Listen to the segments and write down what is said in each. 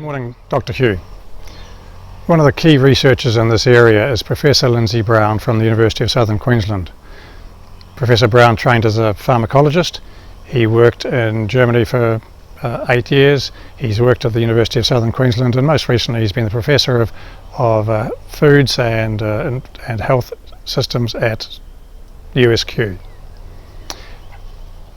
Morning, Dr. Hugh. One of the key researchers in this area is Professor Lindsay Brown from the University of Southern Queensland. Professor Brown trained as a pharmacologist. He worked in Germany for 8 years. He's worked at the University of Southern Queensland, and most recently he's been the professor of foods and health systems at USQ.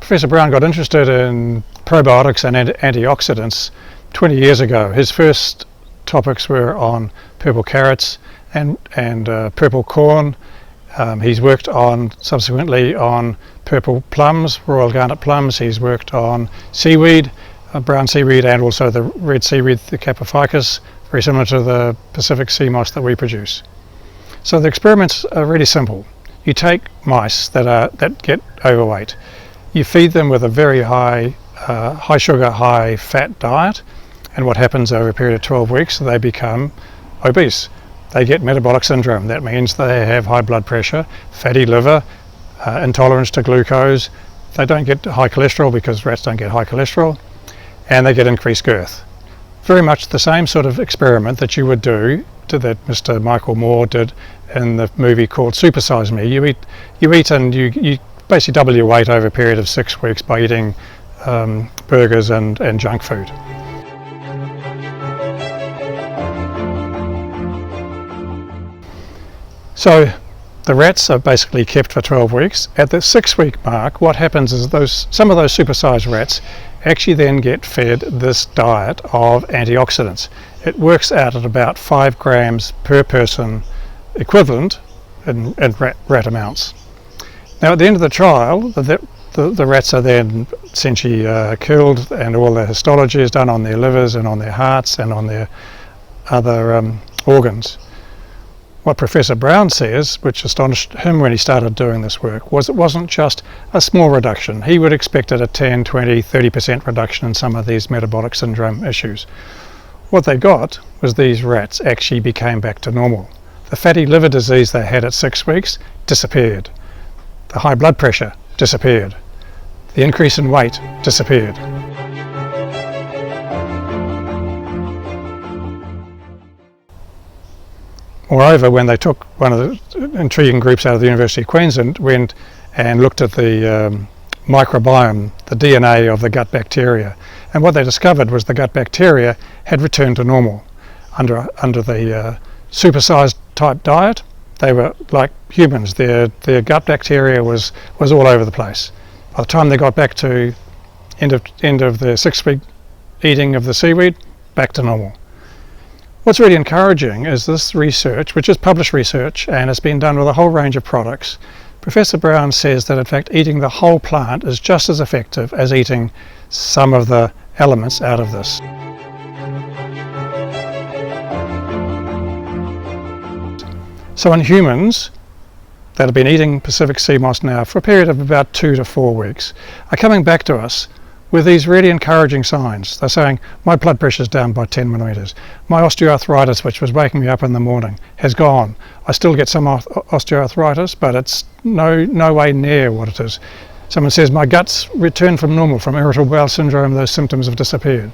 Professor Brown got interested in probiotics and antioxidants 20 years ago. His first topics were on purple carrots and purple corn. He's worked on subsequently on purple plums, royal garnet plums. He's worked on seaweed, brown seaweed, and also the red seaweed, the Capiphycus, very similar to the Pacific Seamoss that we produce. So the experiments are really simple. You take mice that get overweight. You feed them with a very high sugar, high fat diet, and what happens over a period of 12 weeks, they become obese. They get metabolic syndrome. That means they have high blood pressure, fatty liver, intolerance to glucose. They don't get high cholesterol because rats don't get high cholesterol, and they get increased girth. Very much the same sort of experiment that you would do that Mr. Michael Moore did in the movie called Super Size Me. You eat and you basically double your weight over a period of 6 weeks by eating burgers and junk food. So the rats are basically kept for 12 weeks. At the 6-week mark, what happens is some of those supersized rats actually then get fed this diet of antioxidants. It works out at about 5 grams per person equivalent in rat amounts. Now at the end of the trial, the rats are then essentially killed, and all their histology is done on their livers and on their hearts and on their other organs. What Professor Brown says, which astonished him when he started doing this work, was it wasn't just a small reduction. He would expect a 10, 20, 30% reduction in some of these metabolic syndrome issues. What they got was these rats actually became back to normal. The fatty liver disease they had at 6 weeks disappeared. The high blood pressure disappeared. The increase in weight disappeared. Moreover, when they took one of the intriguing groups out of the University of Queensland, went and looked at the microbiome, the DNA of the gut bacteria, and what they discovered was the gut bacteria had returned to normal. Under the supersized type diet, they were like humans. Their gut bacteria was all over the place. By the time they got back to end of the 6-week eating of the seaweed, back to normal. What's really encouraging is this research, which is published research and has been done with a whole range of products. Professor Brown says that in fact eating the whole plant is just as effective as eating some of the elements out of this. So in humans that have been eating Pacific Seamoss now for a period of about 2 to 4 weeks are coming back to us with these really encouraging signs. They're saying, my blood pressure is down by 10 millimeters. My osteoarthritis, which was waking me up in the morning, has gone. I still get some osteoarthritis, but it's no way near what it is. Someone says, my guts returned from normal, from irritable bowel syndrome, those symptoms have disappeared.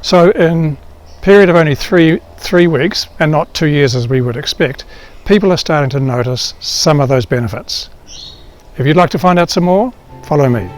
So in a period of only three weeks, and not 2 years as we would expect, people are starting to notice some of those benefits. If you'd like to find out some more, follow me.